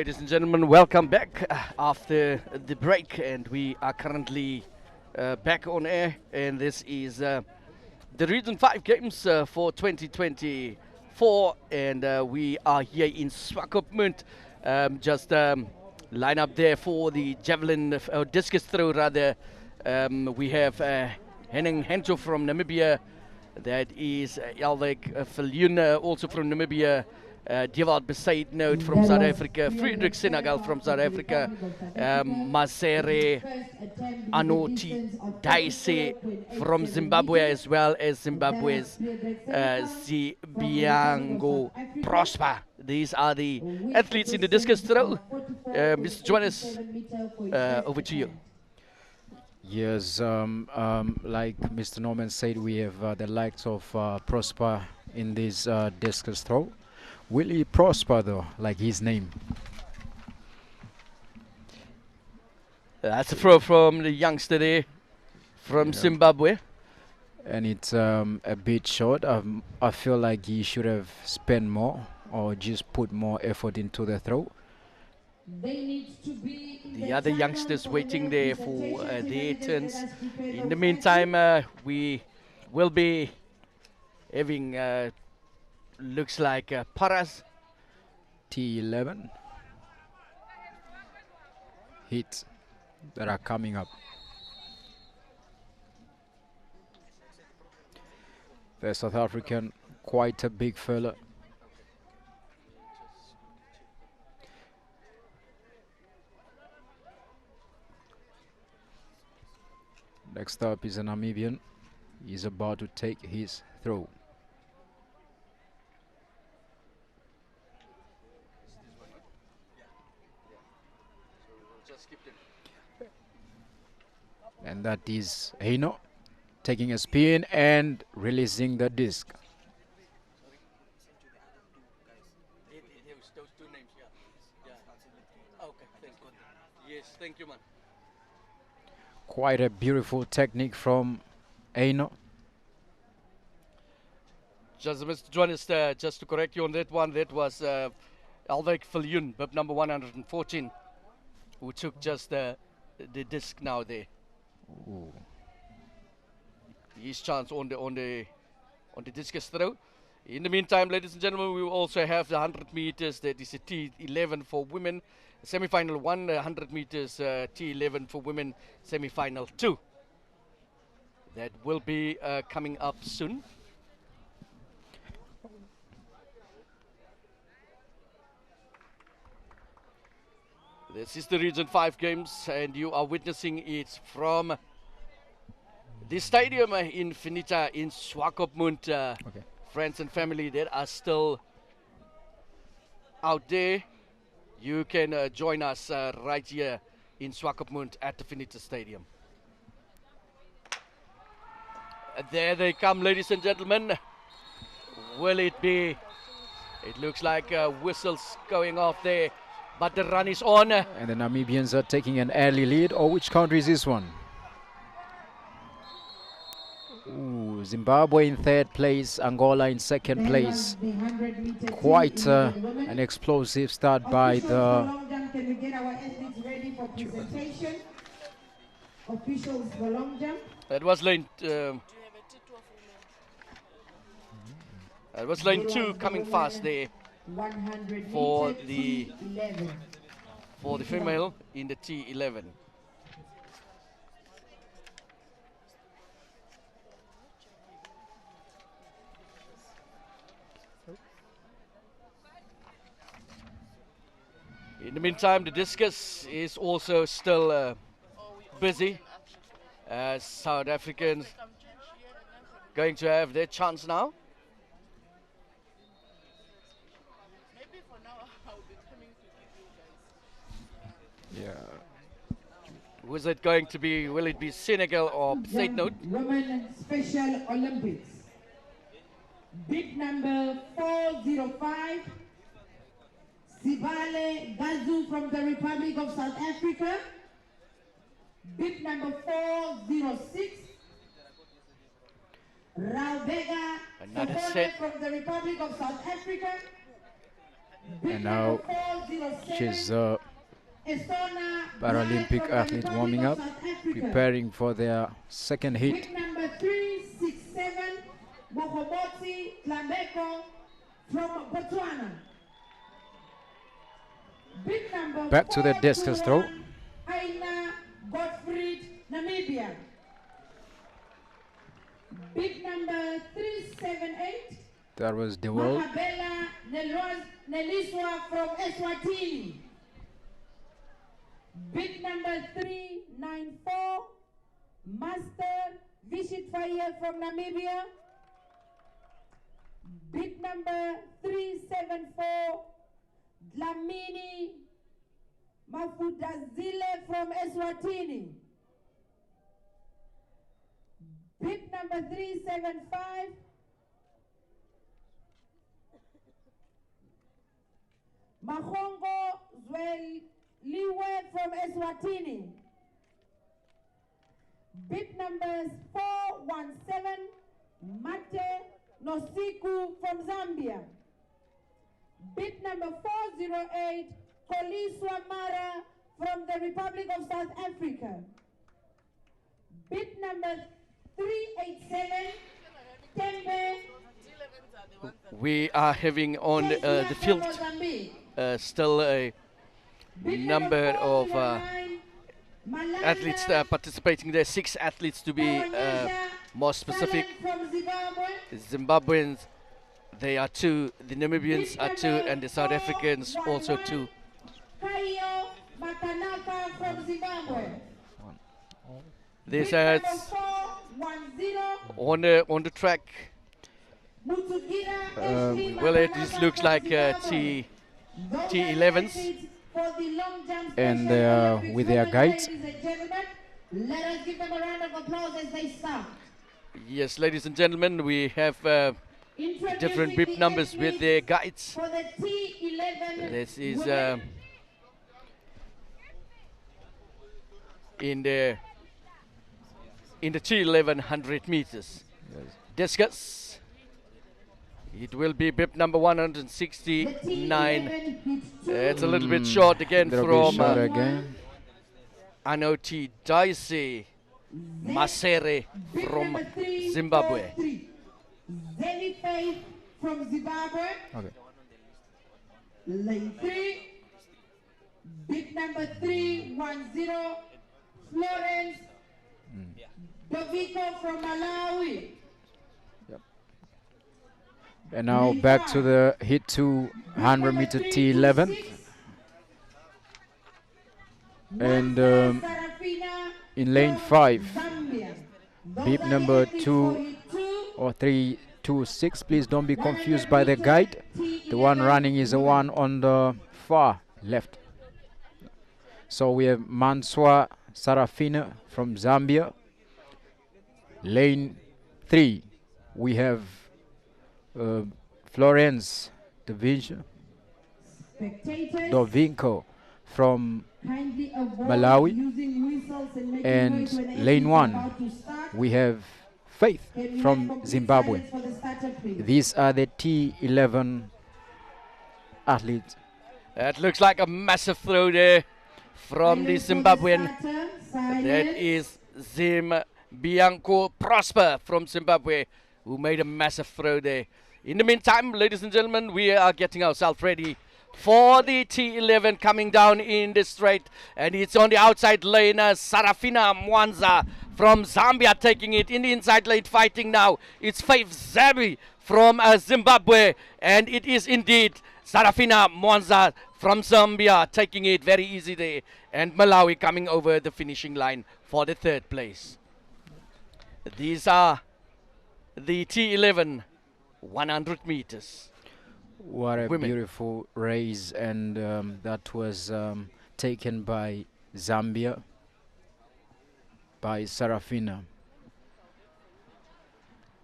ladies and gentlemen, welcome back after the break, and we are currently back on air. And this is the Region 5 games for 2024, and we are here in Swakopmund. Just line up there for the javelin, discus throw rather. We have Henning Hencho from Namibia. That is Elvik Viljoen, also from Namibia. Dewald Besaidnout from South Africa, Friedrich Senegal from South Africa, Masere Anoti Daise from Zimbabwe, as well as Zimbabwe's Zibiango Prosper. These are the athletes in the discus throw. Mr. Johannes, over to you. Yes, like Mr. Norman said, we have the likes of Prosper in this discus throw. Will he prosper though, like his name? That's a throw from the youngster there from Zimbabwe. And it's a bit short. I feel like he should have spent more or just put more effort into the throw. The other youngsters waiting there for their turns. In the meantime, we will be having looks like Paras T11 hits that are coming up. The South African, quite a big fella. Next up is a Namibian. He's about to take his throw. And that is Heino taking a spin and releasing the disc. Yes, thank you, man. Quite a beautiful technique from Heino. Just Mr. Johannes, just to correct you on that one, that was Elvik Viljoen, bib number 114, who took just the disc now there. Ooh. His chance on the discus throw. In the meantime, ladies and gentlemen, we will also have the 100 meters. That is a T11 for women. Semi-final 1, 100 meters T11 for women. Semi-final 2. That will be coming up soon. This is the Region 5 games, and you are witnessing it from the stadium in Finita in Swakopmund. Okay. Friends and family that are still out there, you can join us right here in Swakopmund at the Finita Stadium. There they come, ladies and gentlemen. Will it be? It looks like whistles going off there, but the run is on. And the Namibians are taking an early lead. Oh, which country is this one? Ooh, Zimbabwe in third place, Angola in second place. Quite an explosive start by the... Can we get our athletes ready for presentation? Officials for long jump. That was lane. That was lane 2 coming fast there for the female in the T11. In the meantime, the discus is also still busy. South Africans going to have their chance now. Yeah. Who is it going to be? Will it be Senegal or Besaidnout? Women Special Olympics. Bid number 405. Sibale Gazu from the Republic of South Africa. Bid number 406. Raubega Another set from the Republic of South Africa. Bid And number now 407, she's Estona Paralympic from the athlete Republic warming of up, South Africa. preparing for their second hit. Bid number 367, Bohobotsi Tlambeko from Botswana. Bid number Back to the discus throw. 421, Aina Gottfried, Namibia. Bid number 378, That was the world. Mahabela Neliswa from Eswatini. Bid number 394, Master Vishit Faye from Namibia. Bid number 374, Dlamini Mafudazile from Eswatini. Bid number 375, Mahongo Zweliwe from Eswatini. Bid numbers 417, Mate Nosiku from Zambia. Bid number 408, Koliswa Mara from the Republic of South Africa. Bid number 387, Tembe. We are having on the field still a number of athletes that are participating there. 6 athletes to be more specific. Zimbabweans, they are 2, the Namibians are 2, and the South Africans also 2. Kayo Matanaka from Zimbabwe. These Bid number ads 410, on the track. Mutugira Well, it just looks like T11s. And they are with their guides. Let us give them a round of applause as they start. Yes, ladies and gentlemen, we have different bib numbers with their guides. For the T11 This is women, in the T11 100 meters. Discus. It will be bib number 169. It's a little bit short again Little bit from short again. Anoti Daisy Masere bid from number 343, Zimbabwe. Zeni Faith from Zimbabwe. Okay. Lane 3. Bid number 310, Florence Dovico from Malawi. And now back to the hit 200 meter T11. And in lane 5, bib number 2 or 326. Please don't be confused by the guide. The one running is the one on the far left. So we have Manswa Sarafina from Zambia. Lane 3, we have Florence Dovinco from Malawi. And lane 1, we have Faith from Zimbabwe. These are the T11 athletes. That looks like a massive throw there from the Zimbabwean. That is Bianco Prosper from Zimbabwe, who made a massive throw there. In the meantime, ladies and gentlemen, we are getting ourselves ready for the T11 coming down in the straight, and it's on the outside lane. Sarafina Mwanza from Zambia taking it in the inside lane, fighting now. It's Faith Zabi from Zimbabwe, and it is indeed Sarafina Mwanza from Zambia taking it very easy there, and Malawi coming over the finishing line for the 3rd place. These are the T11 100 meters. What a Women. beautiful race, and that was taken by Zambia, by Sarafina.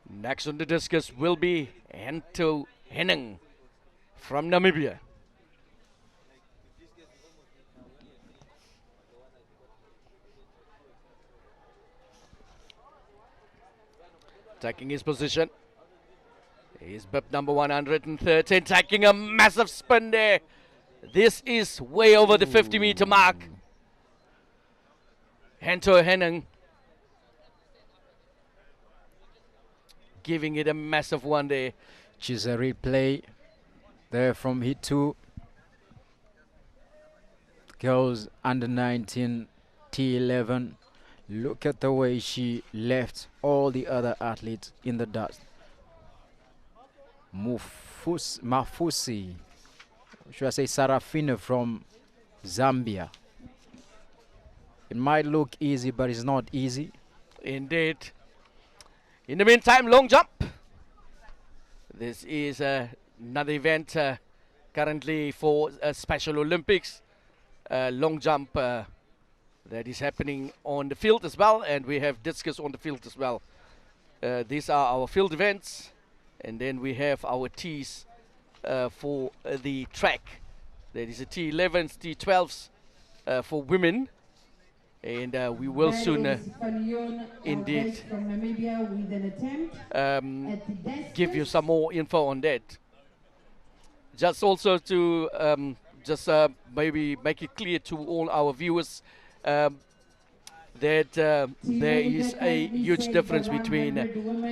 Next on the discus will be Hento Henning from Namibia. Taking his position. He's bib number 113, taking a massive spin there. This is way over the 50-meter mark. Hento Henning giving it a massive one there. Which is a replay there from hit 2. Girls under 19 T11. Look at the way she left all the other athletes in the dust. Mafusi, should I say Sarafina from Zambia. It might look easy, but it's not easy. Indeed. In the meantime, long jump. This is another event currently for Special Olympics. Long jump that is happening on the field as well, and we have discus on the field as well. These are our field events, and then we have our T's for the track. There is a T11s, T12s for women, and we will soon indeed give you some more info on that. Just also to maybe make it clear to all our viewers that there is a huge difference between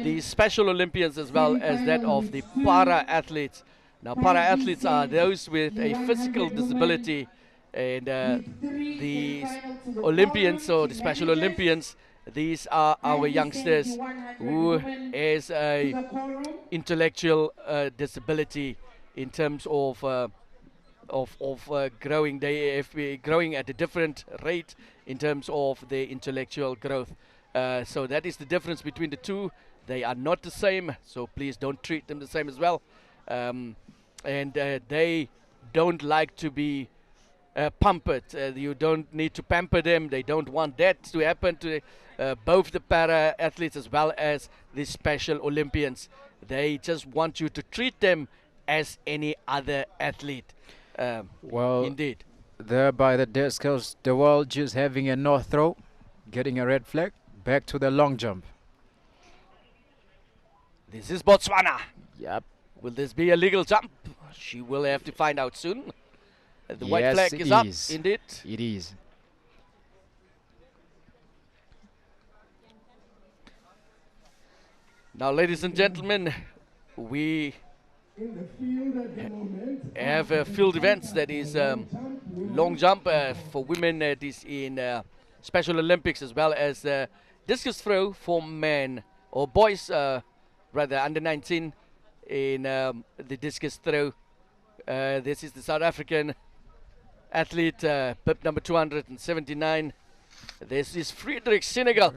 the Special Olympians as well as that of the para-athletes. Now, para-athletes are those with a physical disability, and the Olympians or the Special Olympians, these are our youngsters who has a intellectual disability in terms of growing. They have been growing at a different rate in terms of their intellectual growth. So that is the difference between the two. They are not the same, so please don't treat them the same as well. And they don't like to be pampered. You don't need to pamper them. They don't want that to happen to both the para athletes as well as the Special Olympians. They just want you to treat them as any other athlete. Well, indeed. There by the discus, the world just having a north throw, getting a red flag. Back to the long jump. This is Botswana. Yep. Will this be a legal jump? She will have to find out soon. The white Yes, flag it is up. is. Indeed. It is. Now, ladies and gentlemen, we have field events that is long jump for women. It is in Special Olympics, as well as discus throw for men or boys, rather under 19 in the discus throw. This is the South African athlete, bib number 279. This is Friedrich Senegal.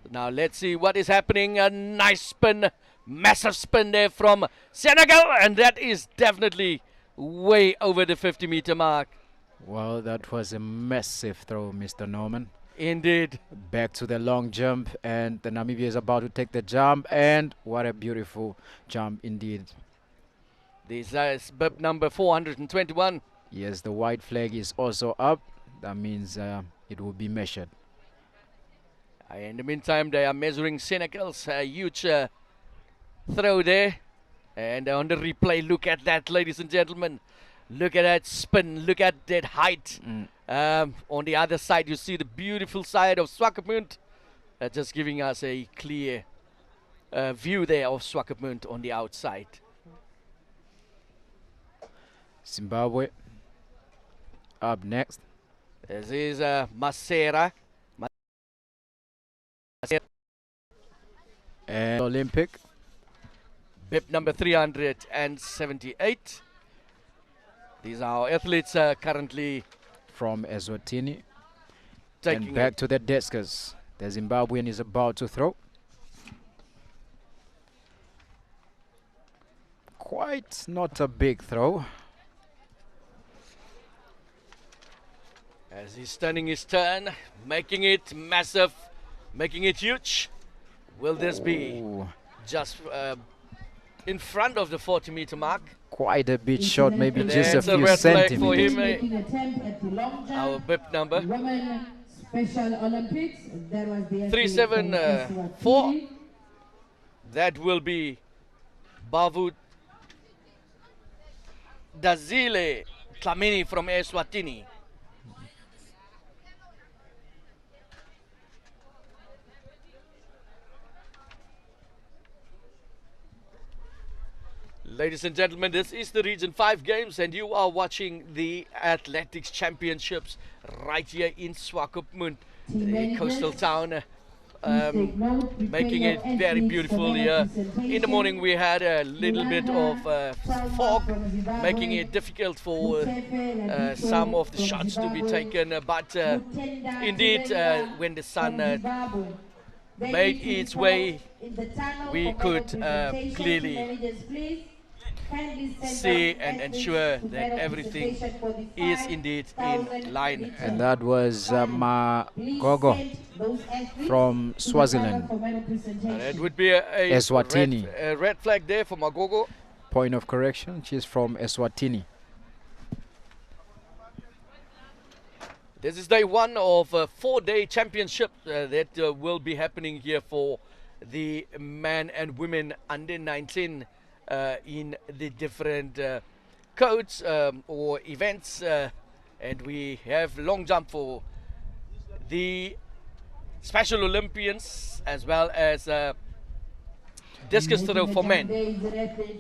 Now let's see what is happening. A nice spin, massive spin there from Senegal, and that is definitely way over the 50-meter mark. Well, that was a massive throw, Mr. Norman. Indeed. Back to the long jump, and the Namibia is about to take the jump, and what a beautiful jump indeed. This is bib number 421. Yes, the white flag is also up. That means it will be measured. In the meantime, they are measuring Senegal's huge throw there. And on the replay, look at that, ladies and gentlemen. Look at that spin. Look at that height. On the other side, you see the beautiful side of Swakopmund. Just giving us a clear view there of Swakopmund on the outside. Zimbabwe up next. This is Masera. And Olympic. Bib number 378. These are our athletes currently from Eswatini. Taking and back to the discus. The Zimbabwean is about to throw. Quite not a big throw. As he's turning his turn, making it massive, making it huge. Will this be just in front of the 40-meter mark? Quite a bit short, maybe just a few red centimeters. For him, our bib number. Special Olympics. That was the 374. That will be Bavu Dazile Tlamini from Eswatini. Ladies and gentlemen, this is the Region 5 Games and you are watching the Athletics Championships right here in Swakopmund, the coastal town. Making it very beautiful here. In the morning we had a little bit of fog, making it difficult for some of the shots to be taken. But indeed, when the sun made its way, we could clearly see and ensure that everything is indeed in line. And that was Magogo from Swaziland. And it would be a Eswatini. red flag there for Magogo. Point of correction, she's from Eswatini. This is day one of a 4-day championship that will be happening here for the men and women under 19 in the different codes or events. And we have long jump for the Special Olympians as well as discus throw for men.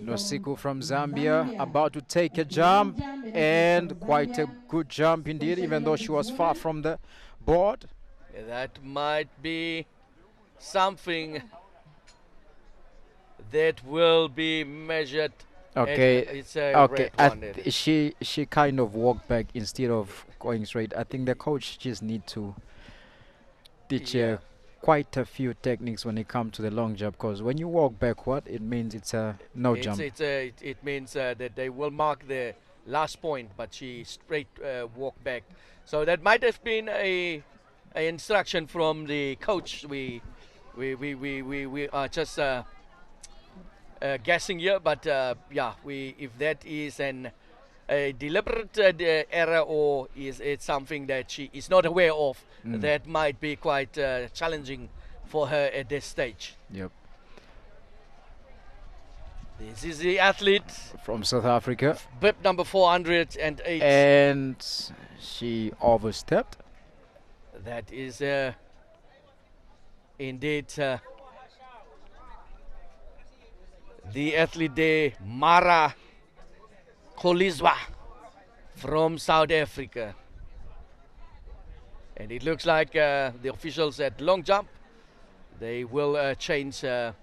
Nosiku from Zambia about to take a jump, and quite a good jump indeed, even though she was far from the board. That might be something that will be measured. Okay, It's a okay. red one. She kind of walked back instead of going straight. I think the coach just need to teach her quite a few techniques when it comes to the long jump, because when you walk backward, it means it's a no jump. It means that they will mark the last point, but she straight walked back. So that might have been a instruction from the coach. We are just guessing here, but yeah, if that is a deliberate error or is it something that she is not aware of, that might be quite challenging for her at this stage. Yep. This is the athlete From South Africa, bib number 408. and she overstepped. That is indeed the athlete there, Mara Kolizwa from South Africa. And it looks like the officials at long jump, they will change the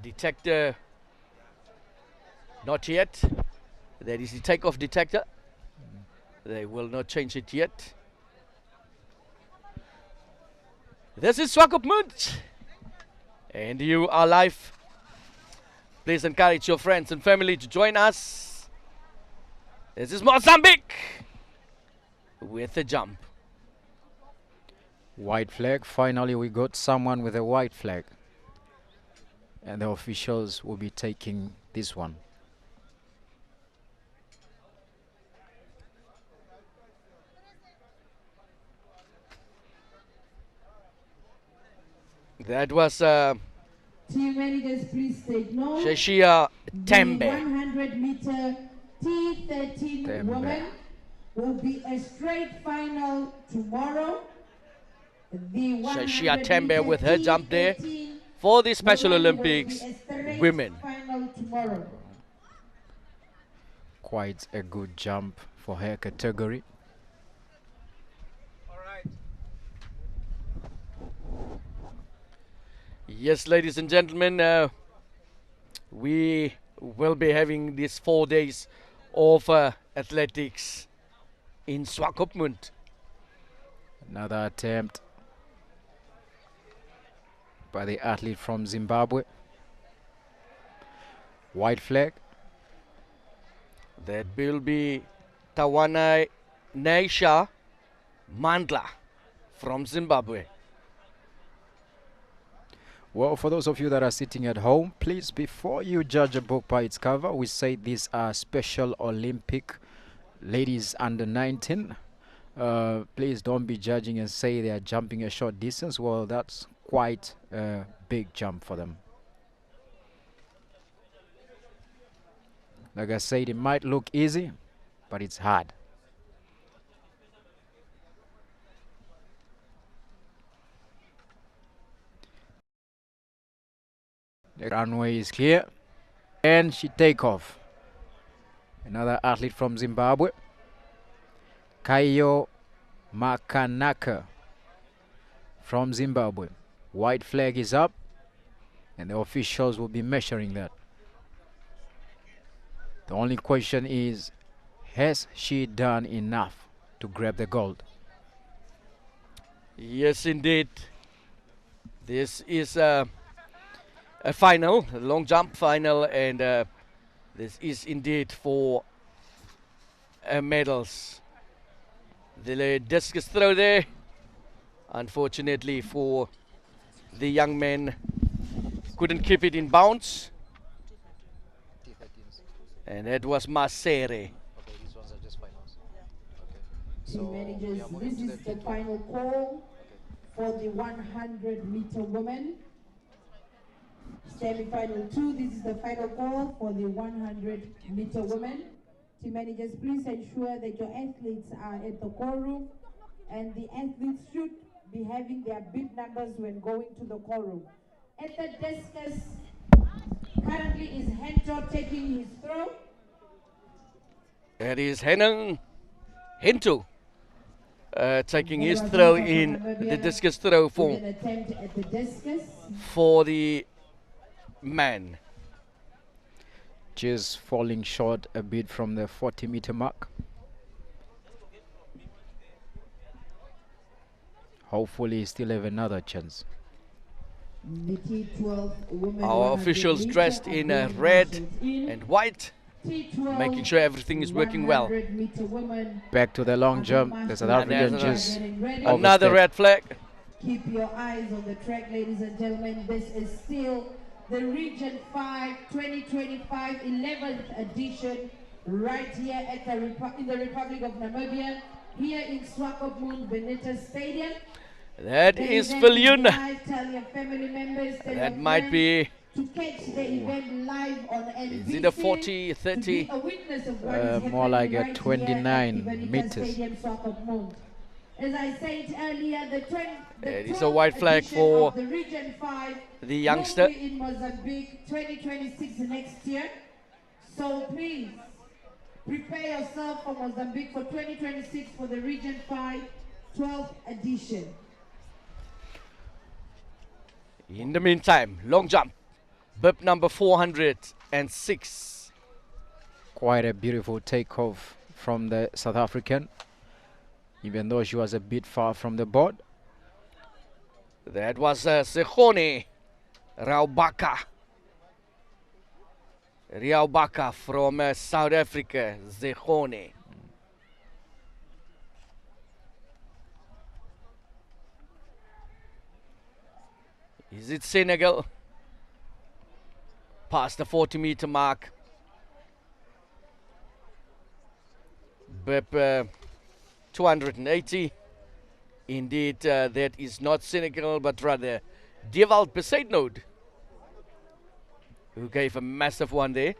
detector. Not yet. That is the takeoff detector. They will not change it yet. This is Swakopmund, and you are live. Please encourage your friends and family to join us. This is Mozambique with a jump. White flag. Finally, we got someone with a white flag, and the officials will be taking this one. That was Team managers, please take note. Shashia The Tembe. 100-meter T13 Tembe. women will be a straight final tomorrow. The Shashia 100 Tembe meter with her jump there T13 for the Special women will Olympics be a straight women. final tomorrow. Quite a good jump for her category. Yes, ladies and gentlemen, we will be having these 4 days of athletics in Swakopmund. Another attempt by the athlete from Zimbabwe. White flag. That will be Tawana Naisha Mandla from Zimbabwe. Well, for those of you that are sitting at home, please, before you judge a book by its cover, we say these are Special Olympic ladies under 19. Please don't be judging and say they are jumping a short distance. Well, that's quite a big jump for them. Like I said, it might look easy, but it's hard. The runway is clear, and she take off. Another athlete from Zimbabwe, Kaio Makanaka from Zimbabwe. White flag is up, and the officials will be measuring that. The only question is, has she done enough to grab the gold? Yes, indeed. This is a final, a long jump final, and this is indeed for medals. The discus throw there, unfortunately for the young men, couldn't keep it in bounds. And that was Masere. Okay, these ones are just finals. Okay. Team managers, this is the final call for the 100-meter women. Semi-final 2, this is the final call for the 100-meter women. Team managers, please ensure that your athletes are at the call room, and the athletes should be having their bib numbers when going to the call room. At the discus, currently is Hento taking his throw. That is Hento taking his throw in the discus throw for the man. Just falling short a bit from the 40-meter mark. Hopefully he still have another chance. Our officials dressed in red and white, making sure everything is working well. Back to the long jump. The South African just another red flag. Keep your eyes on the track, ladies and gentlemen. This is still the Region 5 2025 11th edition right here at in the Republic of Namibia, here in Swakopmund Benita Stadium. That is Viljoen. Family members That might be, to catch the event live on NBC, is it a 40, 30? More like a 29 meters. As I said earlier, It is a white flag for the Region 5 the youngster. in Mozambique 2026 next year. So please prepare yourself for Mozambique for 2026 for the Region 5 12th edition. In the meantime, long jump, bib number 406. Quite a beautiful takeoff from the South African, even though she was a bit far from the board. That was Sehone Raubaka. Raubaka from South Africa, Sehone. Is it Senegal? Past the 40-meter mark. Bib 280. Indeed, that is not Senegal, but rather Dewald Besaidnood, who gave a massive one there.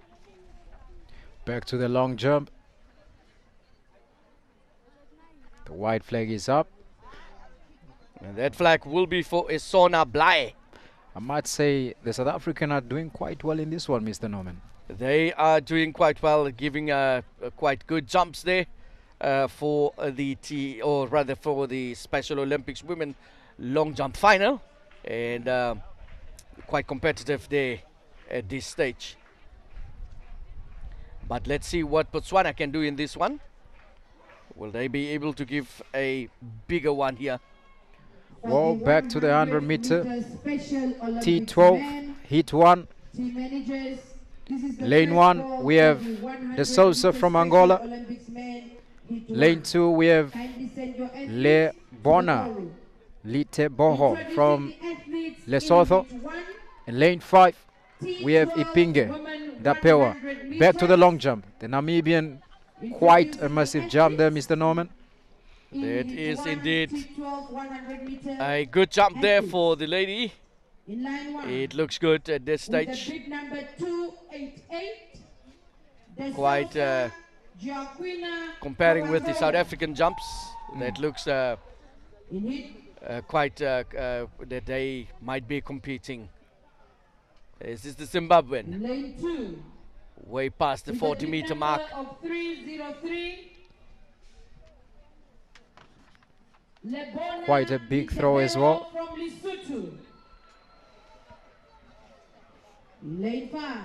Back to the long jump. The white flag is up. And that flag will be for Esona Blai. I might say the South African are doing quite well in this one, Mr. Norman. They are doing quite well, giving quite good jumps there for the for the Special Olympics Women long jump final, and quite competitive there at this stage. But let's see what Botswana can do in this one. Will they be able to give a bigger one here? Well, back to the 100-meter. T12, heat 1. Lane 1, we have De Souza from Angola. Lane 2, we have Le Bona Lite Boho from Lesotho. And lane 5, we have Ipinge Dapewa. Back to the long jump. The Namibian, quite a massive jump there, Mr. Norman. That is indeed T12 100 meter a good jump there athletes. for the lady. In line 1. It looks good at this With the stage. bid number 288. De Quite Sousa Joaquina comparing with the South Coca-Cola. African jumps, that looks In hit quite that they might be competing. This is the Zimbabwean, lane 2. way past the With 40 bid meter number mark. of 303. Lebona Quite a big throw as well. From Lesotho. Lane 5.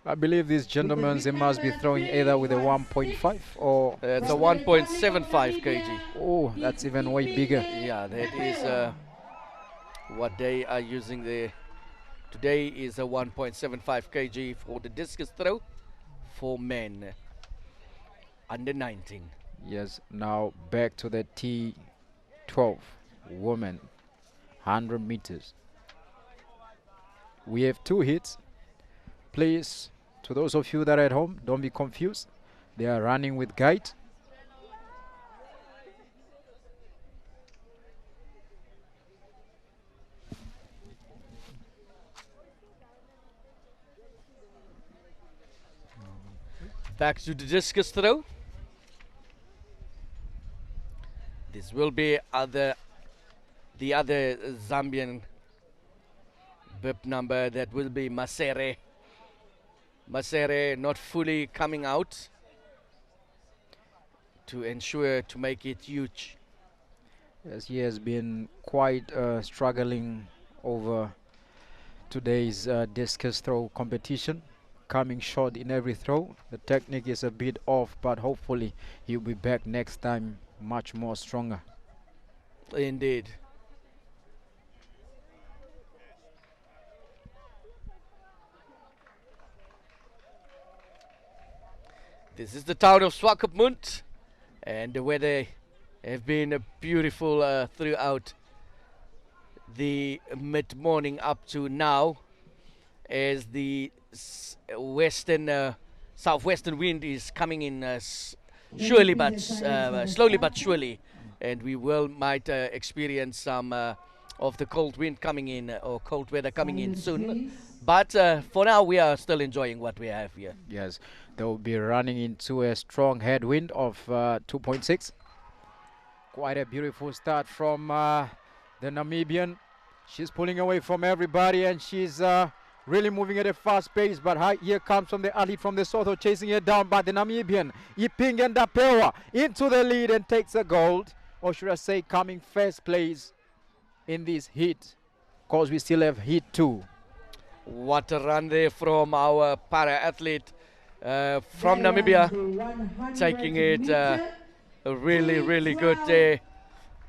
I believe these gentlemen, they must be throwing either with a 1.5 or... It's a 1.75 kg. Oh, that's even way bigger. Yeah, that is what they are using there. Today is a 1.75 kg for the discus throw for men under 19. Yes, now back to the T12 women, 100 meters. We have 2 hits. Please, to those of you that are at home, don't be confused. They are running with guide. Back to the discus throw. This will be the other Zambian bib number, that will be Masere. Masere not fully coming out to ensure to make it huge. Yes, he has been quite struggling over today's discus throw competition, coming short in every throw. The technique is a bit off, but hopefully he'll be back next time much more stronger. Indeed. This is the town of Swakopmund, and the weather have been beautiful throughout the mid-morning up to now, as the southwestern wind is coming in surely, but slowly but surely, and we might experience some of the cold wind coming in, or cold weather coming in soon. But for now, we are still enjoying what we have here. Yes, they will be running into a strong headwind of 2.6. Quite a beautiful start from the Namibian. She's pulling away from everybody, and she's really moving at a fast pace. But here comes from the athlete from the Lesotho, chasing her down by the Namibian. Iping Ndapewa into the lead and takes a gold, or should I say coming first place in this heat, because we still have heat 2. What a run there from our para-athlete from Namibia, taking it really, really good there,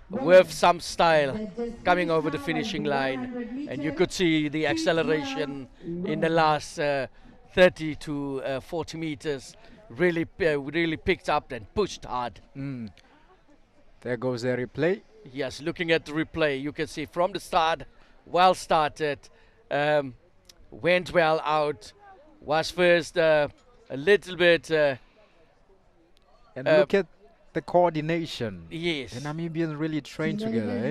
with some style, coming over the finishing line. And you could see the acceleration in the last 30 to 40 meters, really picked up and pushed hard. There goes the replay. Yes, looking at the replay, you can see from the start, well started, went well out, was first a little bit... and look at the coordination. Yes. The Namibians really train together, eh?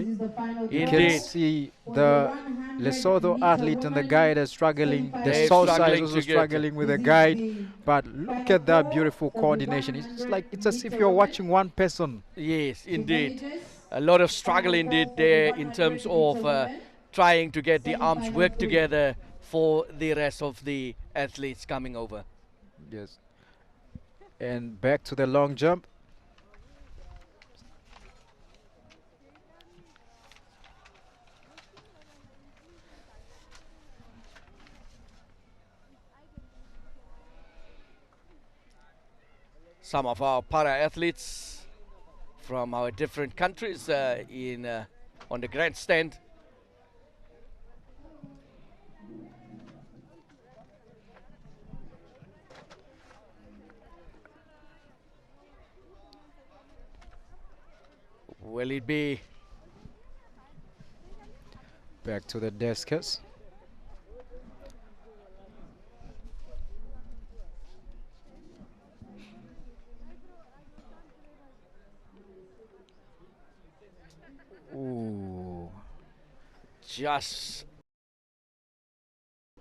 You Indeed. can see the Lesotho athlete and the guide are struggling. The They're South side struggling is also together. struggling with the guide. But look at that beautiful coordination. It's as if you're watching one person. Yes, indeed. A lot of struggle indeed there in terms of trying to get the arms work together for the rest of the athletes coming over. Yes. And back to the long jump. Some of our para-athletes from our different countries on the grandstand. Will it be? Back to the Discus. Ooh, Just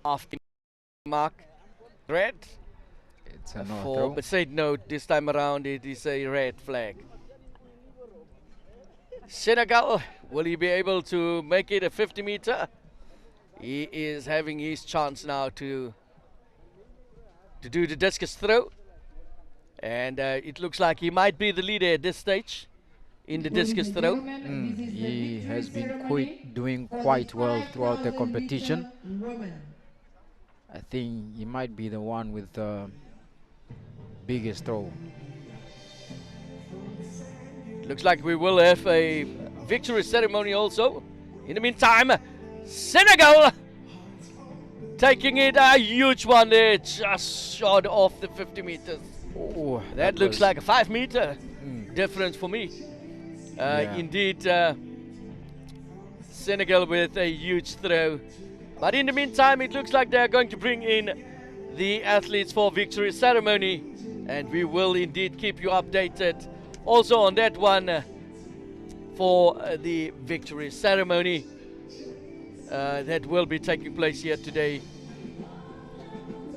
after the mark. Red it's a no for, throw. but said no, this time around it is a red flag. Senegal, will he be able to make it a 50 meter? He is having his chance now to do the discus throw. And it looks like he might be the leader at this stage in the Ladies discus and throw. gentlemen, this is the He victory has been ceremony doing for the quite well throughout the 5,000 competition. meter women. I think he might be the one with the biggest throw. Looks like we will have a victory ceremony also. In the meantime, Senegal taking it a huge one there, just short of the 50 meters. Oh, That looks was- like a 5 meter Mm, difference for me. Yeah. Indeed, Senegal with a huge throw. But in the meantime, it looks like they're going to bring in the athletes for victory ceremony. And we will indeed keep you updated also on that one for the victory ceremony that will be taking place here today.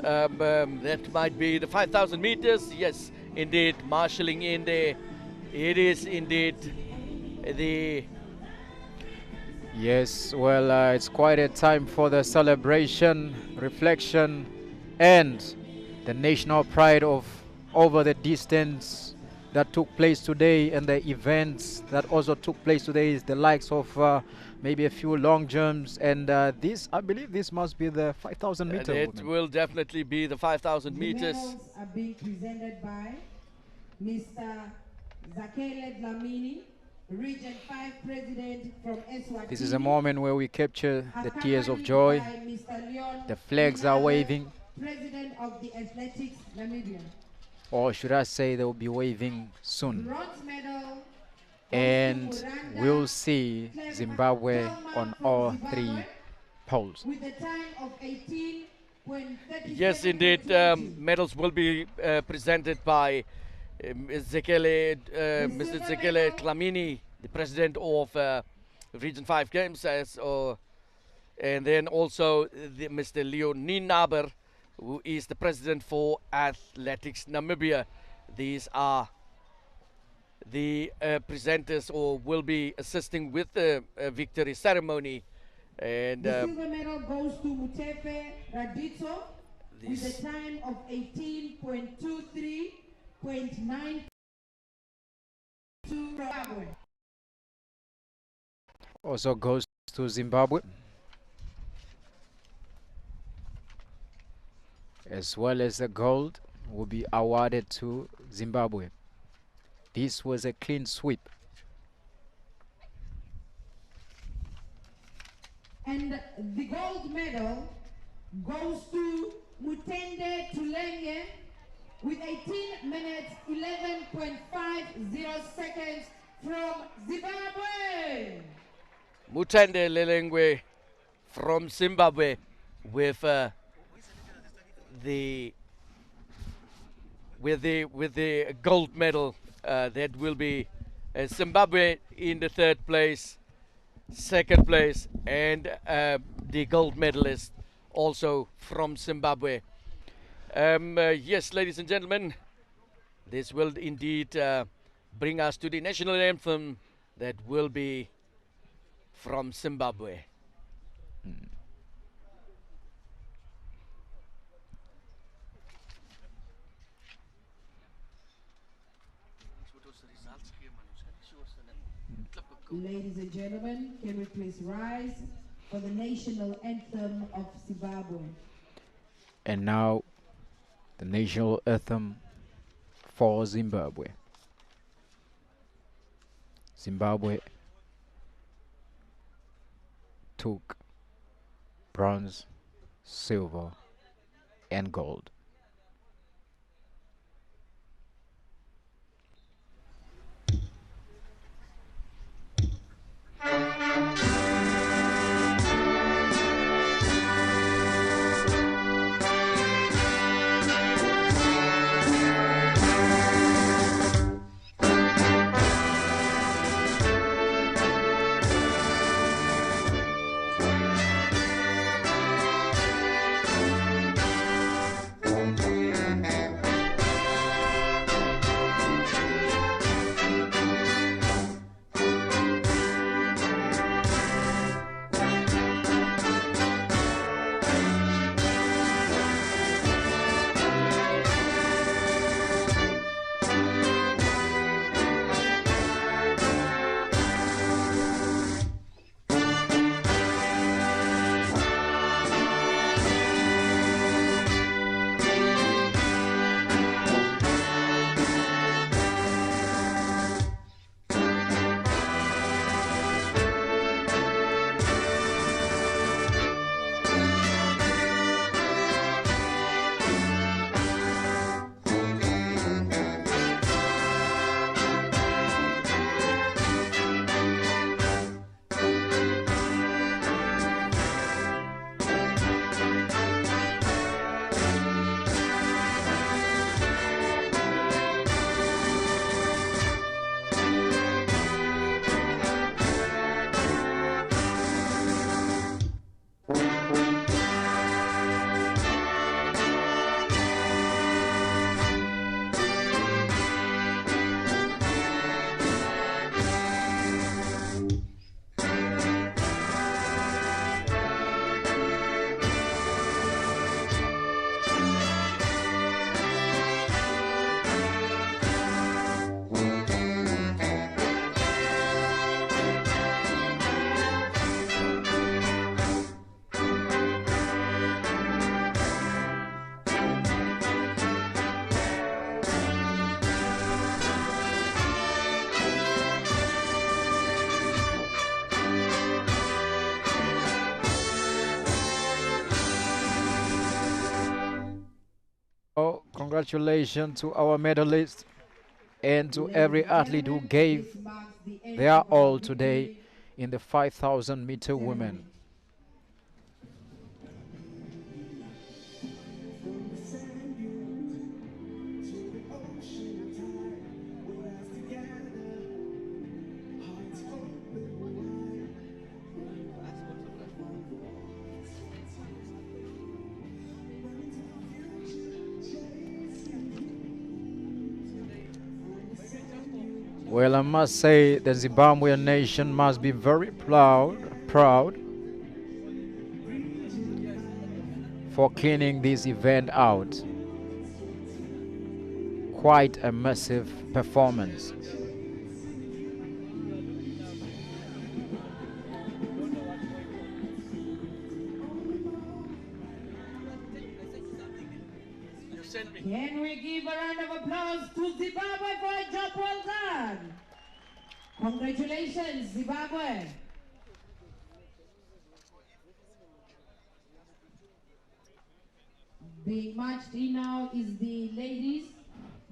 That might be the 5,000 meters. Yes, indeed, marshalling in there. It is indeed the Yes, well, it's quite a time for the celebration, reflection, and the national pride of over the distance that took place today, and the events that also took place today is the likes of maybe a few long jumps, and this, I believe, this must be the 5,000 meter it women. will definitely be the 5,000 The meters. medals are being presented by Mr. Zakele Dlamini, Region 5 President from Eswatini. This is a moment where we capture the tears of joy. By Mr. Leon The flags are Inabe, waving, President of the Athletics Namibia. or should I say, they will be waving soon. Bronze medal. And goes to Muranga we'll see Zimbabwe Chelma on from all Zimbabwe three poles. with a time of 18.37. Yes, indeed, medals will be presented by Mr. Zekele Klamini, the president of Region 5 Games, and then also Mr. Leon Ninaber, who is the president for Athletics Namibia. These are the presenters or will be assisting with the victory ceremony. And The silver medal goes to Mutepe Radito with this a time of 18.23.9 to Zimbabwe. Also goes to Zimbabwe, as well as the gold will be awarded to Zimbabwe. This was a clean sweep. And the gold medal goes to Mutende Tulenge with 18 minutes 11.50 seconds from Zimbabwe. Mutende Lelengwe from Zimbabwe with the gold medal. That will be Zimbabwe in the third place, second place, and the gold medalist also from Zimbabwe. Yes, ladies and gentlemen, this will indeed bring us to the national anthem that will be from Zimbabwe. Ladies and gentlemen, can we please rise for the national anthem of Zimbabwe? And now, the national anthem for Zimbabwe. Zimbabwe took bronze, silver, and gold. Congratulations to our medalists and to Ladies every and athlete who gentlemen, gave this marks the end their of our all today victory in the 5,000-meter ceremony. women. Well, I must say the Zimbabwean nation must be very proud for cleaning this event out. Quite a massive performance. Can we give a round of applause to Zimbabwe for a job well done? Congratulations, Zimbabwe. Being marched in now is the ladies,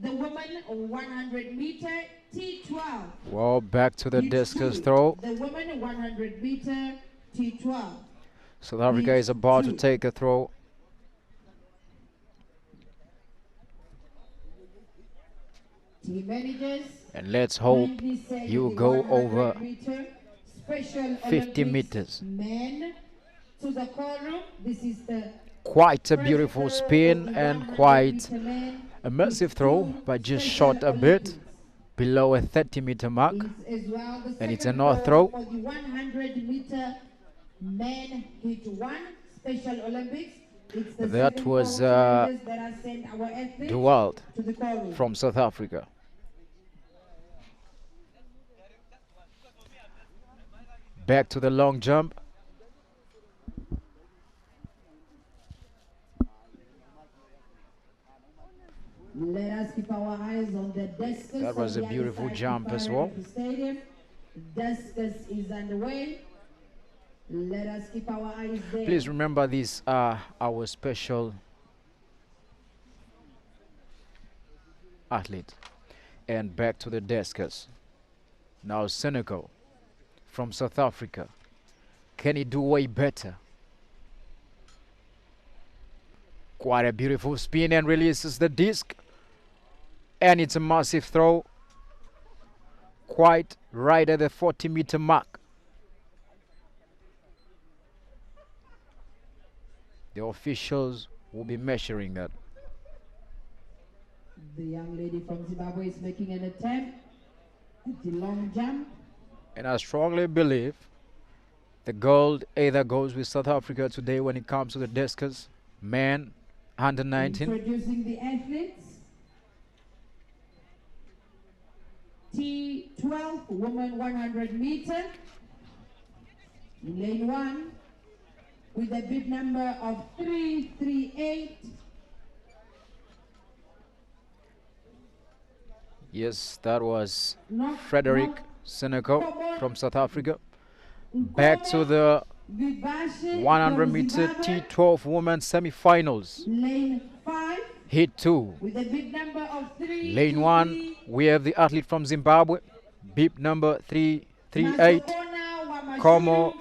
the women 100 meter T12. Well, back to the Heat discus 2, throw. the women 100 meter T12. South Africa Heat is about to 2. take a throw. Team managers, And let's hope kindly send you the go 100 over meter Special 50 Olympics meters. men to the call. This is the Quite a first beautiful throw spin of the and 100 quite meter men. a massive Heat throw, 2 but just Special short a bit Olympics. below a 30-meter mark. Is as well the And it's second another throw. for the 100 meter men Heat 1 Special Olympics. It's the That second was call challenges that are sent our athletes Duwald to the call room. from South Africa. Back to the long jump. Let us keep our eyes on the Discus. That was on a the beautiful other side jump as far well. end of the stadium. Discus is underway. Let us keep our eyes there. Please remember these are our special athletes. And back to the discus. Now Senegal from South Africa. Can he do way better? Quite a beautiful spin and releases the disc. And it's a massive throw. Quite right at the 40-meter mark. The officials will be measuring that. The young lady from Zimbabwe is making an attempt at the long jump. And I strongly believe the gold either goes with South Africa today when it comes to the discus, men, under 19. Introducing the athletes. T12 woman 100 meter. In lane 1 with a bib number of 338. Yes, that was Knock, Frederick knock. Seneko from South Africa. Back to the 100 meter T12 women semi-finals. Lane 5 Heat 2. with a bib number of 3. Lane 1, we have the athlete from Zimbabwe. Bib number 338. Como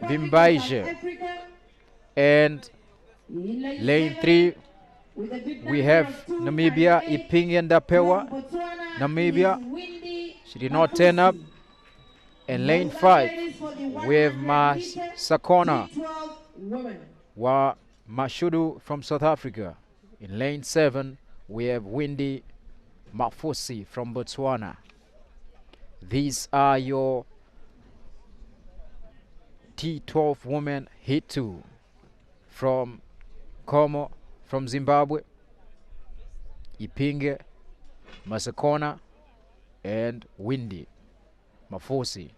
Vimbaije. And lane 3, we have Namibia, Ipingi Ndapewa. Namibia, she did not turn up. And lane 5, we have Masakona wa Mashudu from South Africa. In lane 7, we have Windy Mafusi from Botswana. These are your T12 women Heat 2 from Como, from Zimbabwe, Ipinge, Masakona, and Windy Mafosi.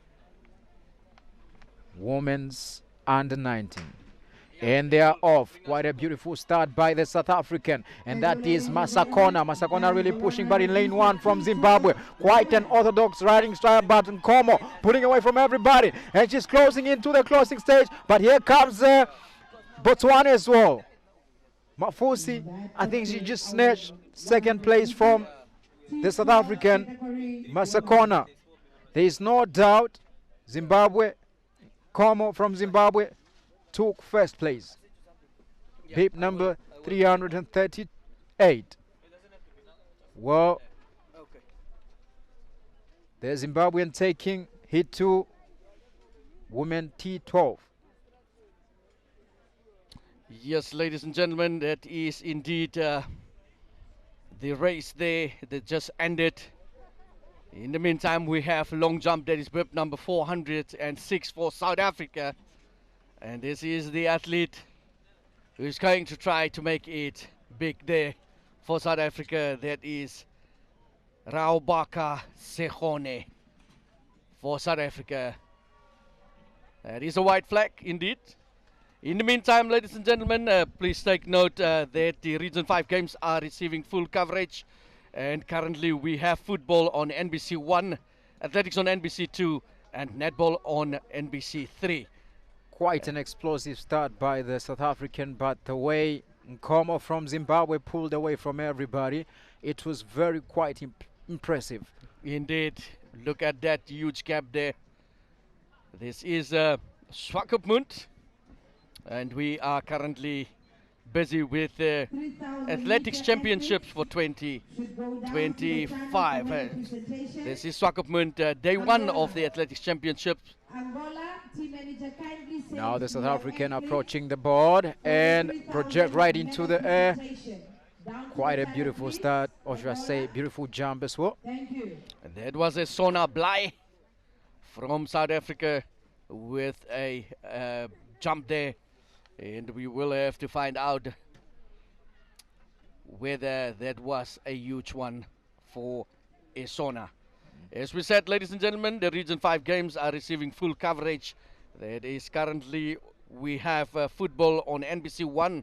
Women's under 19. And they are off. Quite a beautiful start by the South African. And that is Masakona. Masakona really pushing, but in lane 1 from Zimbabwe. Quite an orthodox riding style, but Como putting away from everybody. And she's closing into the closing stage. But here comes Botswana as well. Mafusi, I That think she concludes just our snatched second 100 place meters. from the South African Category Masakona. There is no doubt Zimbabwe, Como from Zimbabwe, took first place. Hip number 338. Well, the Zimbabwean taking hit 2, women T12. Yes, ladies and gentlemen, that is indeed the race there that just ended. In the meantime, we have long jump, that is bib number 406 for South Africa. And this is the athlete who's going to try to make it big there for South Africa. That is Raubaka Sehone for South Africa. That is a white flag indeed. In the meantime, ladies and gentlemen, please take note that the Region 5 games are receiving full coverage. And currently we have football on NBC 1, athletics on NBC 2, and netball on NBC 3. Quite an explosive start by the South African, but the way Nkomo from Zimbabwe pulled away from everybody, it was very quite impressive. Indeed, look at that huge gap there. This is Swakopmund, and we are currently busy with the athletics championships for 2025. This is Swakopmund, day one of the athletics championships. Now the South African approaching the board and project right into the air. Quite a beautiful start, or should I say beautiful jump as well. And that was a Sona Bly from South Africa with a jump there. And we will have to find out whether that was a huge one for Esona. As we said, ladies and gentlemen, the Region 5 games are receiving full coverage. That is currently, we have football on NBC 1,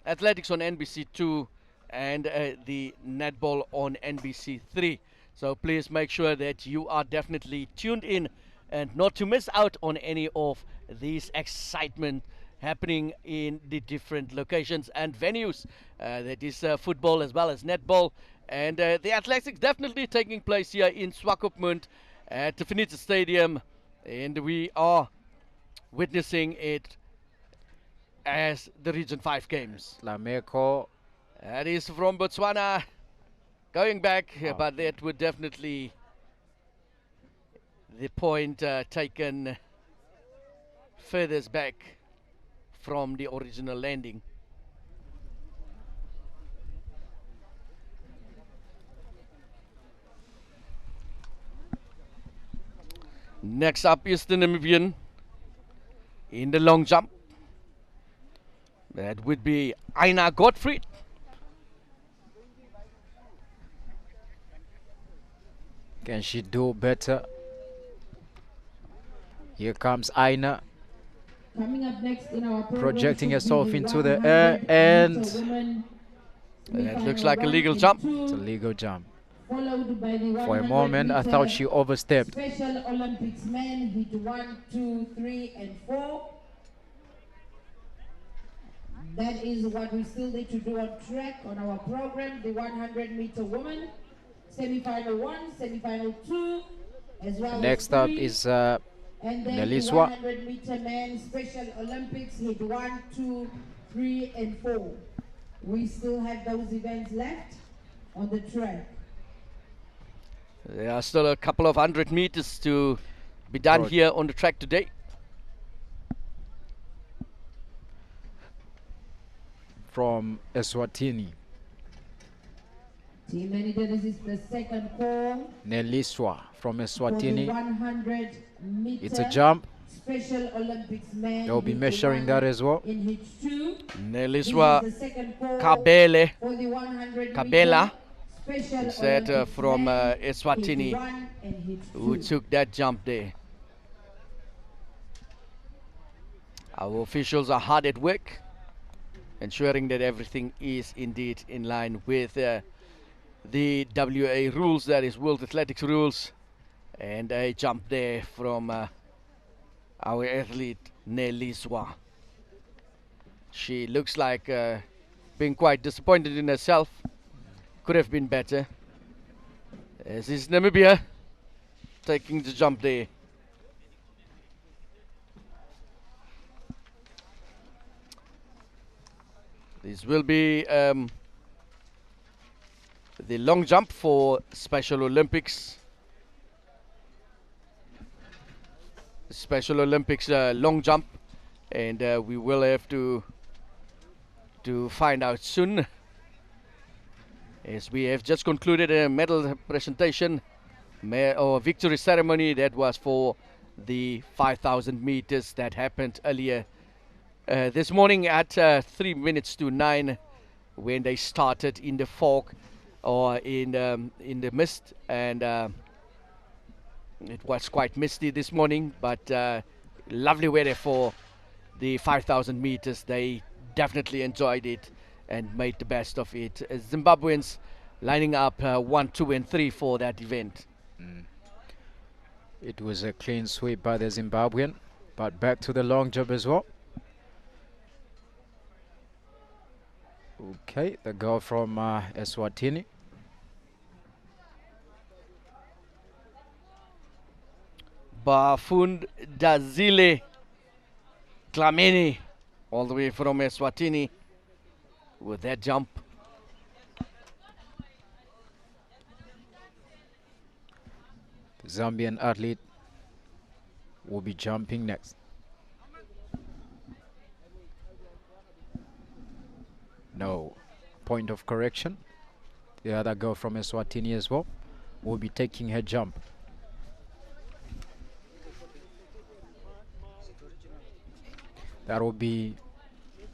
athletics on NBC 2, and the netball on NBC 3. So please make sure that you are definitely tuned in and not to miss out on any of these excitement happening in the different locations and venues. That is football as well as netball. And the athletics definitely taking place here in Swakopmund at the Finitsa Stadium. And we are witnessing it as the Region 5 games. Lameko. That is from Botswana. Going back, but that would definitely the point taken furthest back from the original landing. Next up is the Namibian in the long jump. That would be Aina Gottfried. Can she do better? Here comes Aina. Coming up next in our program Projecting should herself be into the 100 air, and meter women That looks like a legal jump. it's a legal jump. followed by the For a 100 moment, I thought meter she overstepped. Special Olympics men hit 1, 2, 3, and 4. That is what we still need to do on track on our program. The 100 meter women, semi-final 1, semi-final 2, as well Next as up 3. is And then the Neliswa. 100 meter men Special Olympics hit 1, 2, 3, and 4. We still have those events left on the track. There are still a couple of 100 meters to be done Right. here on the track today. From Eswatini. Team manager, this is the second call Neliswa from for the Eswatini. 100 meter It's a jump. Special Olympics men. They'll be hit measuring 1 that as well. in hit 2. Neliswa This is the second call Kabele for the 100 Kabela meter Special is that Olympics from men, Eswatini, hit 1 and hit who 2. took that jump there. Our officials are hard at work, ensuring that everything is indeed in line with the WA rules, that is World Athletics rules. And a jump there from our athlete Neliswa. She looks like being quite disappointed in herself. Could have been better. As is Namibia taking the jump there. This will be the long jump for Special Olympics. Special Olympics long jump, and we will have to find out soon, as we have just concluded a medal presentation or victory ceremony that was for the 5,000 meters that happened earlier this morning at 3 minutes to 9, when they started in the fog or in the mist, and it was quite misty this morning, but lovely weather for the 5,000 meters. They definitely enjoyed it and made the best of it. Zimbabweans lining up 1, 2 and 3 for that event. It was a clean sweep by the Zimbabwean, but back to the long jump as well. Okay, the girl from Eswatini. Bafund Dazile Klameni, all the way from Eswatini, with that jump. The Zambian athlete will be jumping next. No, point of correction. The other girl from Eswatini as well will be taking her jump. That will be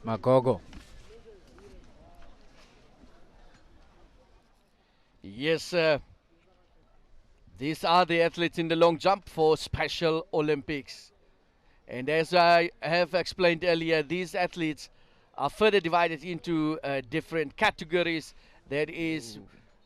Magogo. Yes, these are the athletes in the long jump for Special Olympics. And as I have explained earlier, these athletes are further divided into different categories. That is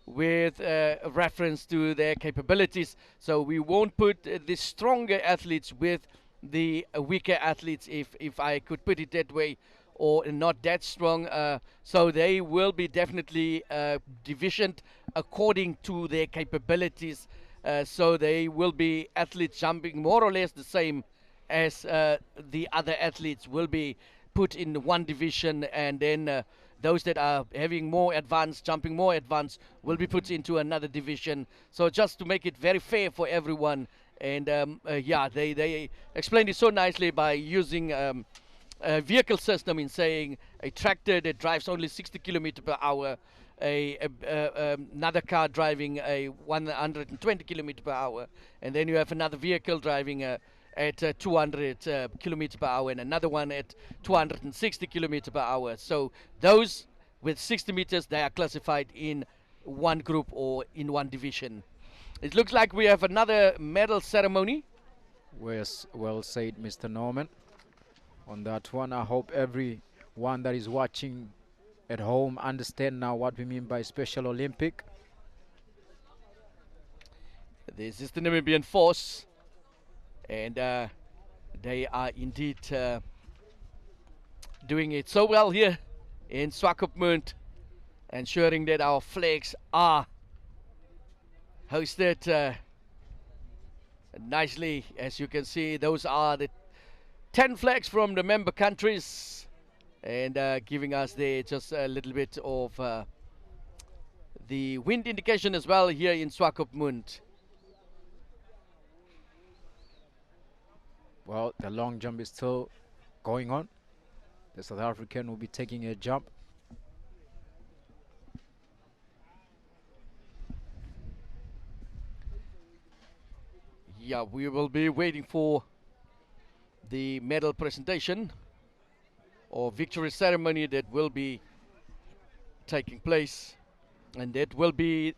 with reference to their capabilities. So we won't put the stronger athletes with the weaker athletes, if I could put it that way, or not that strong. So they will be definitely divisioned according to their capabilities. So they will be athletes jumping more or less the same as the other athletes will be put in one division, and then those that are having more advanced, jumping more advanced, will be put into another division. So just to make it very fair for everyone. And yeah, they explained it so nicely by using a vehicle system, in saying a tractor that drives only 60 kilometers per hour, another car driving a 120 kilometers per hour, and then you have another vehicle driving at 200 kilometers per hour, and another one at 260 kilometers per hour. So those with 60 meters, they are classified in one group or in one division. It looks like we have another medal ceremony. Well said, Mr. Norman. On that one, I hope everyone that is watching at home understand now what we mean by Special Olympic. This is the Namibian force, and they are indeed doing it so well here in Swakopmund, ensuring that our flags are hosted nicely. As you can see, those are the 10 flags from the member countries, and giving us there just a little bit of the wind indication as well here in Swakopmund. Well, the long jump is still going on. The South African will be taking a jump. Yeah, we will be waiting for the medal presentation or victory ceremony that will be taking place, and that will be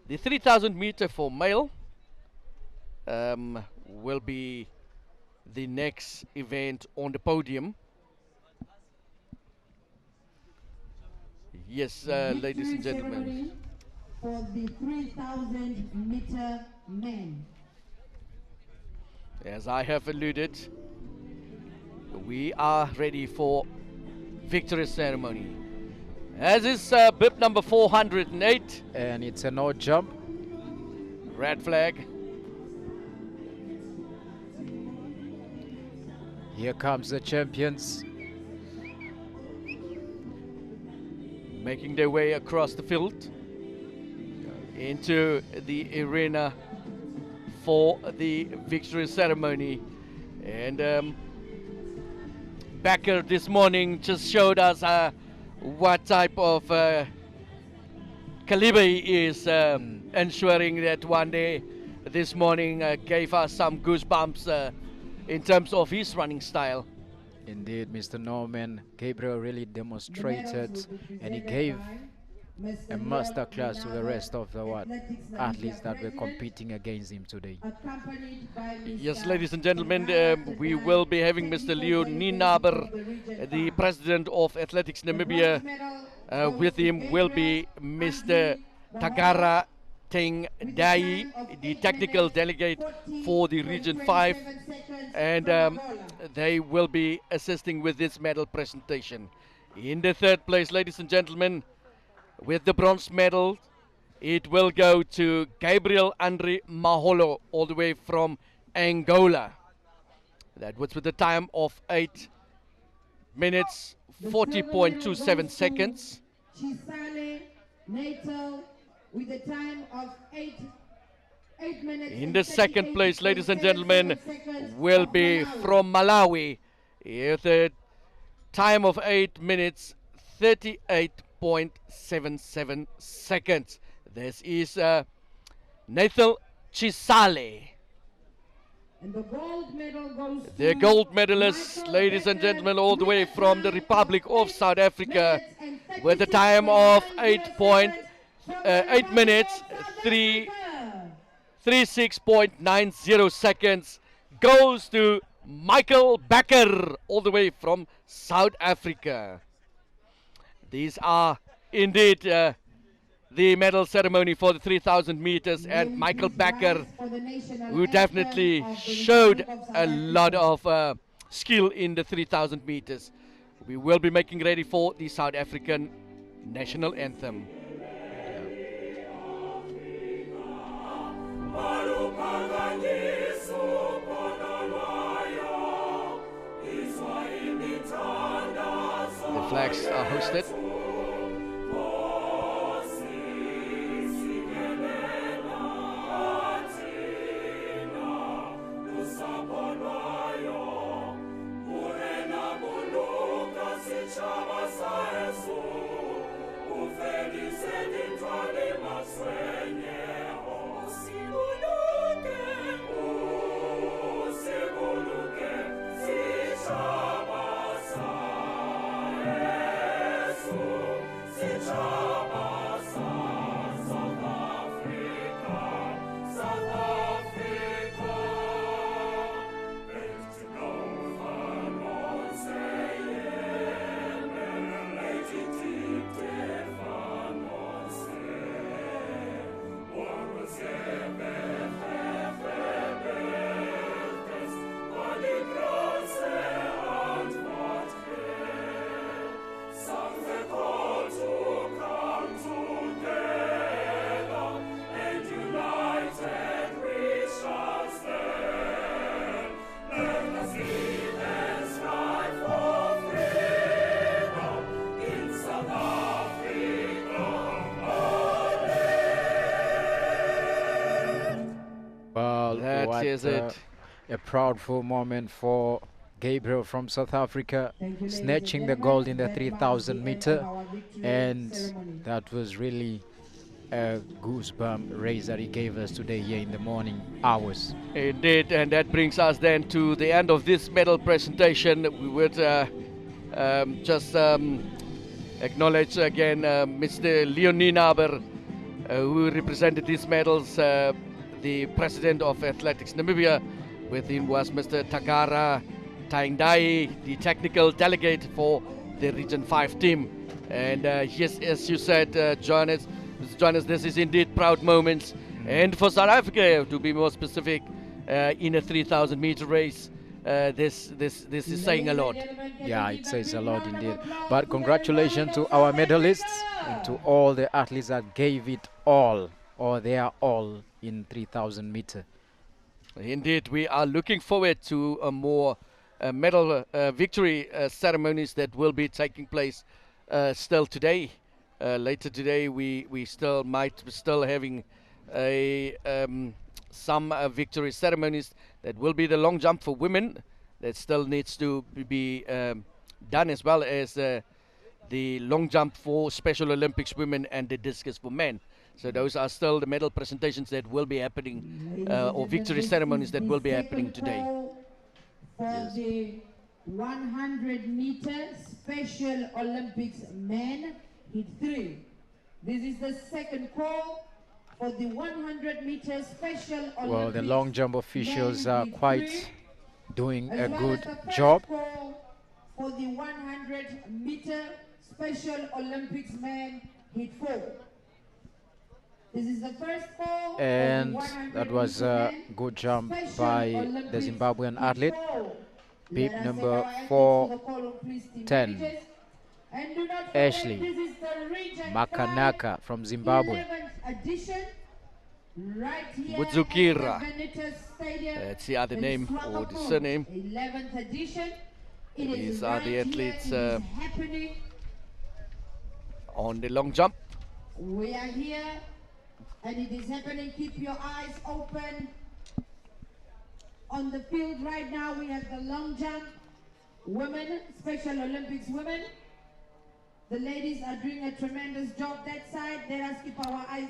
the 3,000 meter for male. Will be the next event on the podium. Yes, ladies and gentlemen. For the 3,000 meter men. As I have alluded, we are ready for victory ceremony. As is bib number 408. And it's a no jump. Red flag. Here comes the champions. Making their way across the field into the arena for the victory ceremony. And Becker this morning just showed us what type of caliber he is, ensuring that one day this morning gave us some goosebumps in terms of his running style. Indeed, Mr. Norman, Gabriel really demonstrated and he gave a masterclass to the rest of the athletes that were competing against him today. Yes, ladies and gentlemen, we will be having Mr. Leo Ninaber, the president of Athletics Namibia. With him will be Mr. Tagara Teng Dai, the technical delegate for the Region 5, and they will be assisting with this medal presentation. In the third place, ladies and gentlemen, with the bronze medal, it will go to Gabriel Andre Maholo, all the way from Angola. That was with a time of 8 minutes 40.27 seconds. Chisale Natal with a time of 8 minutes. In the second place, ladies and gentlemen, will be from Malawi with a time of 8 minutes 38.77 seconds. This is Nathan Chisale. And the gold medal goes The to gold medalist, Michael ladies and Becker, gentlemen, all the way with a from the time Republic of South Africa, with a 8 time of 8 minutes 36.90 seconds, goes to Michael Becker, all the way from South Africa. These are indeed the medal ceremony for the 3,000 meters, and Michael Becker, who definitely showed a lot of skill in the 3,000 meters. We will be making ready for the South African national anthem. The flags are hosted. That is it. A proudful moment for Gabriel from South Africa, snatching the gold in the 3,000 meter, and that was really a goosebump race that he gave us today here in the morning hours. Indeed, and that brings us then to the end of this medal presentation. We would just acknowledge again Mr. Leonie Aber, who represented these medals, the president of Athletics Namibia. With him was Mr. Takara Taindai, the technical delegate for the Region 5 team. And yes, as you said, Johannes, this is indeed proud moments. And for South Africa, to be more specific, in a 3,000 meter race, this is saying a lot. Yeah, it says a lot indeed. But congratulations to our medalists and to all the athletes that gave it all, or their all, in 3,000 meter. Indeed, we are looking forward to a more medal victory ceremonies that will be taking place still today. Later today, we still might still having a some victory ceremonies. That will be the long jump for women. That still needs to be done, as well as the long jump for Special Olympics women and the discus for men. So those are still the medal presentations that will be happening, or victory ceremonies that will be happening today. For the 100 meter Special Olympics men hit 3. This is the second call for the 100 meter Special Olympics. Well, the long jump officials are quite doing a good job. For the 100 meter Special Olympics men hit 4. This is the first call. And that was a good jump by the Zimbabwean athlete, bib number 410, Ashley Makanaka from Zimbabwe. Budzukira, that's the other name or the surname. 11th edition. These are the athletes on the long jump. We are here and it is happening. Keep your eyes open. On the field right now we have the long jump women, Special Olympics women. The ladies are doing a tremendous job that side. Let us keep our eyes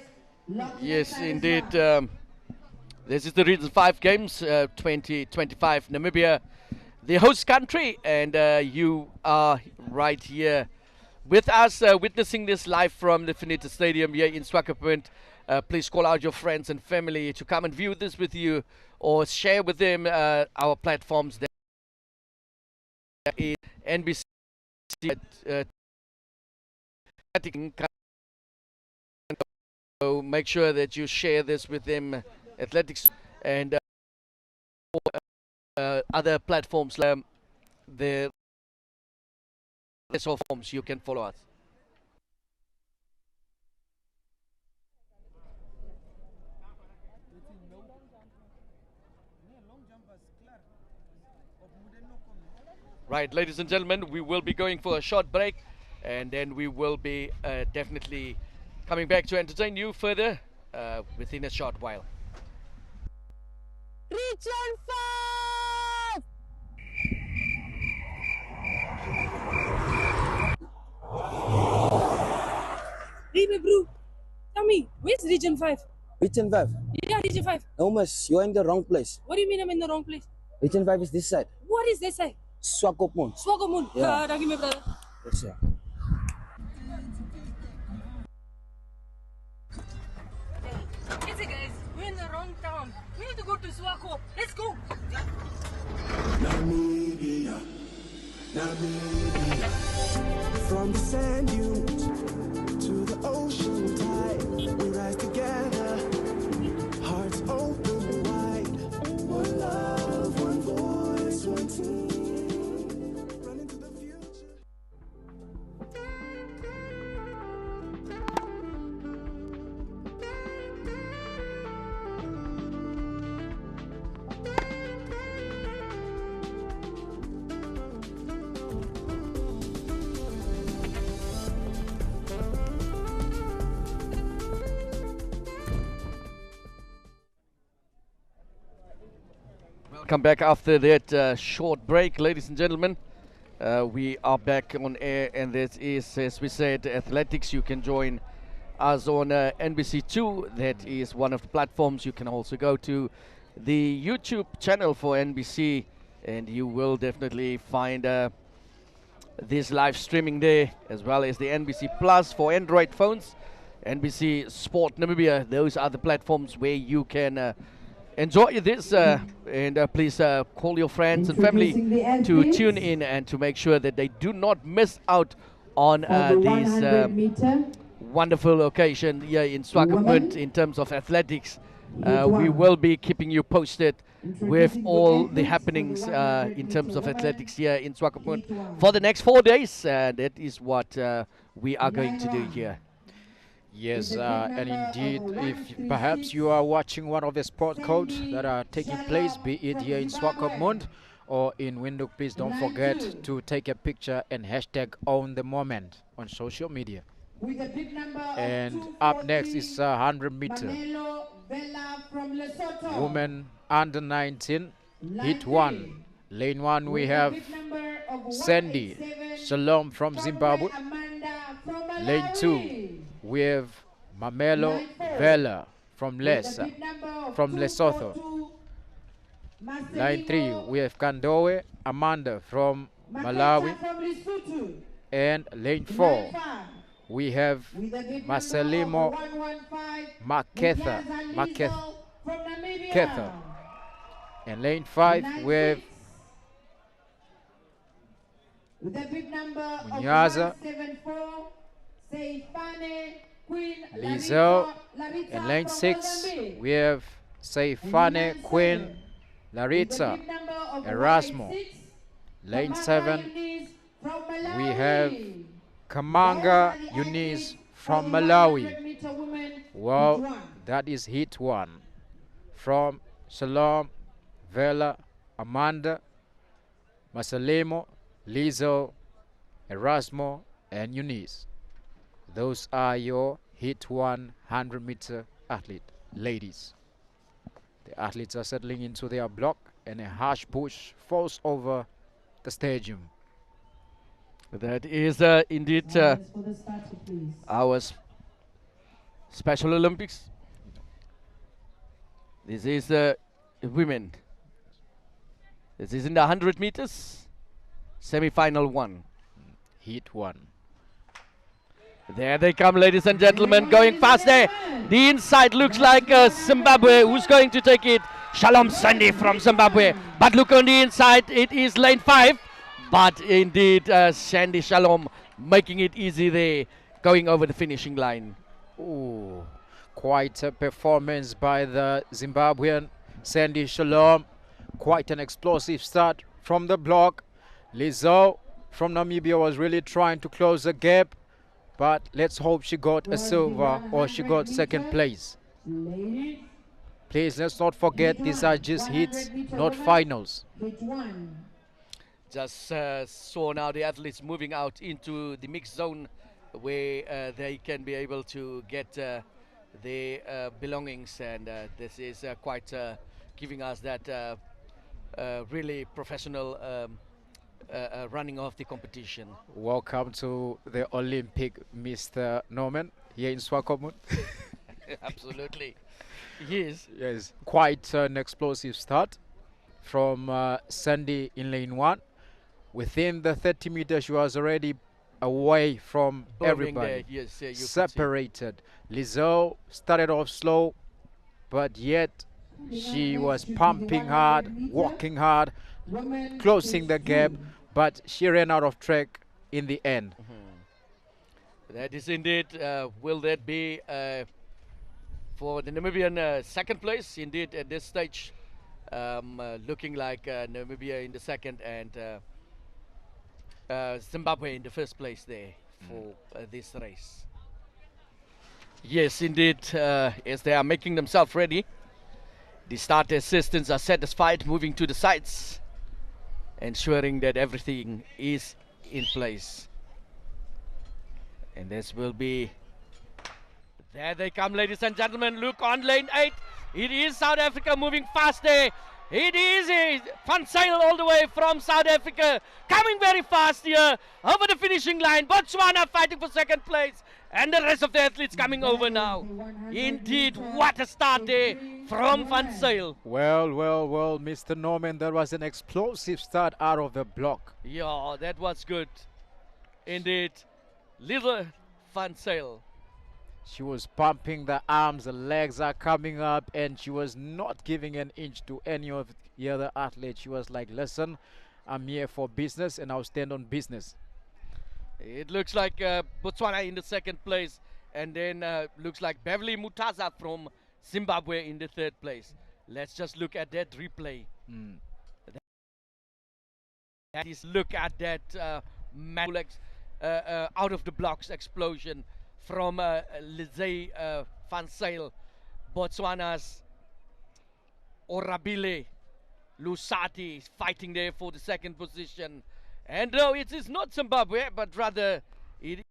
locked. Yes, indeed. This is the Region 5 Games 2025 Namibia, the host country, and you are right here with us, witnessing this live from the Finita Stadium here in Swakopmund. Please call out your friends and family to come and view this with you, or share with them our platforms. That is NBC. So make sure that you share this with them, athletics, and other platforms. The forms you can follow us. Right, ladies and gentlemen, we will be going for a short break, and then we will be definitely coming back to entertain you further within a short while. Region 5! Hey, bro, tell me, where's Region 5? Region 5? Yeah, Region 5. No, miss, you're in the wrong place. What do you mean I'm in the wrong place? Region 5 is this side. What is this side? Swakopmund. Swakopmund. Yeah. Thank you, my brother. Yes, sir. It's it, guys. We're in the wrong town. We need to go to Swako. Let's go. Namibia, Namibia. From the sand dunes to the ocean tide, we rise together, hearts open wide. One love, one voice, one team. Running to the future. Welcome back after that short break, ladies and gentlemen. We are back on air, and this is, as we said, athletics. You can join us on NBC2. That is one of the platforms. You can also go to the YouTube channel for NBC, and you will definitely find this live streaming there, as well as the NBC Plus for Android phones, NBC Sport Namibia. Those are the platforms where you can enjoy this, and please call your friends and family to tune in and to make sure that they do not miss out on these wonderful occasion here in Swakopmund in terms of athletics. We will be keeping you posted with all the happenings in terms of athletics here in Swakopmund for the next 4 days. That is what we are going to do here. Yes, and indeed, if perhaps you are watching one of the sport codes that are taking place, be it here in Swakopmund or in Windhoek, please don't forget to take a picture and hashtag own the moment on social media. With a big number of And up next is 100 meter. Mamelo Vela from Lesotho. Women under 19, hit Line 1. three. Lane 1 we With a have big number of Sandy 187, Shalom from Zimbabwe. Amanda from Lane 2 Malawi. we have Mamelo Line 4. Vela from With a Lesa. big number of from Lesotho. 242, Line 3 Marcelino we have Kandowe Amanda from Maketa Malawi. from Lesotho. And lane Line 4 5. we have With a big Marcelimo number of 115, Maketha. Mutyaza Maketha. Lizo from Namibia. Ketha. And lane 5 Line we have 6. With a big number of Munyaza. 174, Seifane Queen Lizo. Larita And lane from 6 Mozambique. we have And Seifane line Queen 7, with a Larita. big number of Erasmo. 186, Lane Kamanga 7 Eunice from we Malawi. have Kamanga Those are the Eunice athletes from for the Malawi. 100-meter women Well, hit one. that is hit 1 from Shalom, Vela, Amanda, Masalemo, Lizo, Erasmo, and Eunice. Those are your hit 100-meter athlete, ladies. The athletes are settling into their block, and a harsh push falls over the stadium. That is indeed Moments for the starter, please. our Special Olympics. This is women. This is in the 100 meters, semi-final 1. Hit 1. There they come, ladies and gentlemen, going fast there. The inside looks like Zimbabwe. Who's going to take it? Shalom Sunday from Zimbabwe. But look on the inside, it is lane 5. But indeed, Sandy Shalom making it easy there, going over the finishing line. Ooh, quite a performance by the Zimbabwean Sandy Shalom. Quite an explosive start from the block. Lizo from Namibia was really trying to close the gap, but let's hope she got a silver or she got second place. Ladies, Please, let's not forget these are just hits, not finals. hit 1. Just saw now the athletes moving out into the mixed zone where they can be able to get their belongings, and this is quite giving us that really professional running of the competition. Welcome to the Olympic, Mr. Norman, here in Swakopmund. Absolutely. Yes. Yes, quite an explosive start from Sandy in lane 1. Within the 30 meters, she was already away from Booming everybody. there, yes, you could see. Separated. Lizzo started off slow, but yet she was pumping hard, walking hard, Women closing the hit gap, 2. but she ran out of track in the end. That is indeed, will that be for the Namibian second place? Indeed, at this stage, looking like Namibia in the second and Zimbabwe in the first place there for this race. Yes, indeed, as they are making themselves ready, the start assistants are satisfied, moving to the sides, ensuring that everything is in place. And this will be, there they come, ladies and gentlemen. Look on lane 8. It is South Africa moving fast there. It is Van Zyl all the way from South Africa, coming very fast here over the finishing line. Botswana fighting for second place, and the rest of the athletes coming over now. Indeed, what a start there from Van Zyl. Well, Mr. Norman, that was an explosive start out of the block. Yeah, that was good. Indeed, little Van Zyl. She was pumping the arms, the legs are coming up, and she was not giving an inch to any of the other athletes. She was like, listen, I'm here for business and I'll stand on business. It looks like Botswana in the second place, and then looks like Beverly Mutaza from Zimbabwe in the third place. Let's just look at that replay. Mm. That is, look at that out of the blocks explosion from Lizay Van Zyl, Botswana's Orabile Lusati is fighting there for the second position. And no, it is not Zimbabwe, but rather it